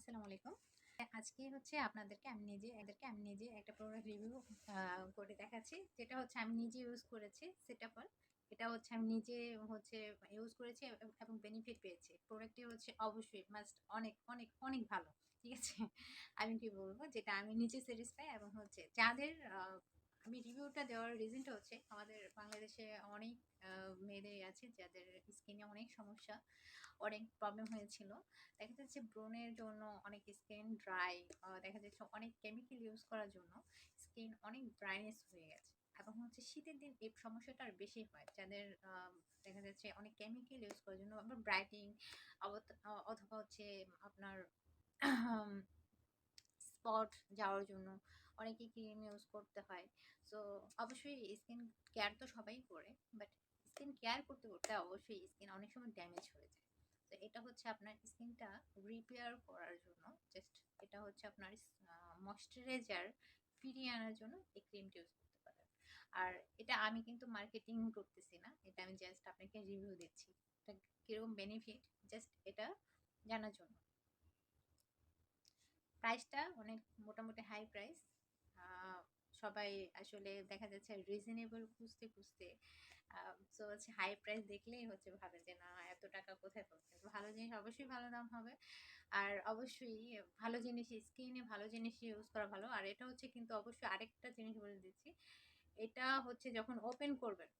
আসসালামু আলাইকুম। আজকে হচ্ছে আপনাদেরকে আমি নিজে একটা প্রোডাক্ট রিভিউ করে দেখাচ্ছি। যেটা হচ্ছে আমি নিজে ইউজ করেছি Cetaphil। এটা হচ্ছে আমি নিজে হচ্ছে ইউজ করেছি এবং বেনিফিট পেয়েছি। প্রোডাক্টটি হচ্ছে অবশ্যই মাস্ট অনেক, অনেক, অনেক ভালো। ঠিক আছে? আমি কি বলব যেটা আমি নিজে স্যাটিসফাই এবং হচ্ছে যাদের আমি রিভিউটা দেওয়ার রিজনটা হচ্ছে আমাদের বাংলাদেশে অনেক মেয়েদেরই আছে যাদের স্কিনে অনেক সমস্যা, অনেক প্রবলেম হয়েছিল। দেখা যাচ্ছে ব্রণের জন্য অনেক স্কিন ড্রাই, দেখা যাচ্ছে অনেক কেমিক্যাল ইউজ করার জন্য স্কিন অনেক ড্রাইনেস হয়ে গেছে। এবং হচ্ছে শীতের দিন এই সমস্যাটা আর বেশি হয় যাদের দেখা যাচ্ছে অনেক কেমিক্যাল ইউজ করার জন্য আবার ব্রাইটিং অথবা হচ্ছে আপনার স্পট যাওয়ার জন্য অনেকে ক্রিম ইউজ করতে হয়। সো অবশ্যই স্কিন কেয়ার তো সবাই করে, বাট স্কিন কেয়ার করতে করতে অবশ্যই স্কিন অনেক সময় ড্যামেজ হয়ে যায়। তো এটা হচ্ছে আপনার স্কিনটা রিপেয়ার করার জন্য, জাস্ট এটা হচ্ছে আপনার ময়শ্চারাইজার ফিরিয়ে আনার জন্য এই ক্রিমটা ইউজ করতে পারেন। আর এটা আমি কিন্তু মার্কেটিং করতেছি না, এটা আমি জাস্ট আপনাকে রিভিউ দিচ্ছি। এটা কিরকম বেনিফিট জাস্ট এটা জানার জন্য। প্রাইসটা অনেক মোটামুটি হাই প্রাইস। সবাই আসলে দেখা যাচ্ছে রিজনেবল খুঁজতে খুঁজতে সো হচ্ছে হাই প্রাইস দেখলেই হচ্ছে ভাবে যে না এত টাকা কোথায় পাবো। ভালো জিনিস অবশ্যই ভালো দাম হবে। আর অবশ্যই ভালো জিনিস স্কিনে ভালো জিনিস ইউজ করা ভালো। আর এটা হচ্ছে কিন্তু অবশ্যই আরেকটা জিনিস বলে দিচ্ছি, এটা হচ্ছে যখন ওপেন করবেন,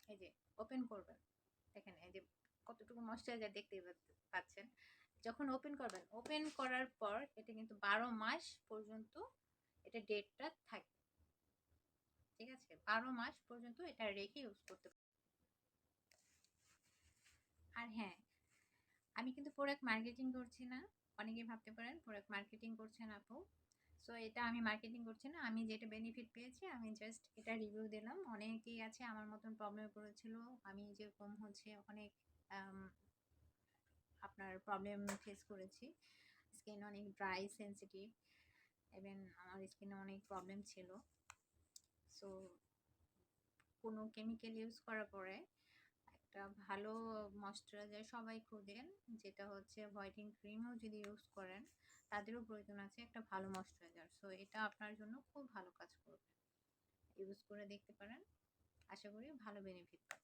এই যে ওপেন করবেন, দেখেন এই যে কতটুকু ময়শ্চারাইজার দেখতে পাচ্ছেন। যখন ওপেন করবেন, ওপেন করার পর এটা কিন্তু 12 মাস পর্যন্ত এটা ডেটটা থাকবে। ঠিক আছে, 12 মাস পর্যন্ত এটা রেখে ইউজ করতে পারবেন। আর হ্যাঁ, আমি কিন্তু প্রোডাক্ট মার্কেটিং করছি না। অনেকেই ভাবতে পারেন প্রোডাক্ট মার্কেটিং করছেন আপু। সো এটা আমি মার্কেটিং করছি না, আমি যেটা বেনিফিট পেয়েছি আমি জাস্ট এটা রিভিউ দিলাম। অনেকেই আছে আমার মতন প্রবলেমে পড়েছিল, আমি যেরকম হচ্ছে অনেক আপনার প্রবলেম ফেস করেছি। স্কিন অনেক ড্রাই সেনসিটিভ, ইভেন আমার স্কিনে অনেক প্রবলেম ছিল। সো কোনো কেমিক্যাল ইউজ করার পরে একটা ভালো ময়শ্চারাইজার সবাই খোঁজেন, যেটা হচ্ছে হোয়াইটিং ক্রিমও যদি ইউজ করেন তাদেরও প্রয়োজন আছে একটা ভালো ময়শ্চারাইজার। সো এটা আপনার জন্য খুব ভালো কাজ করবে, ইউজ করে দেখতে পারেন। আশা করি ভালো বেনিফিট পাবেন।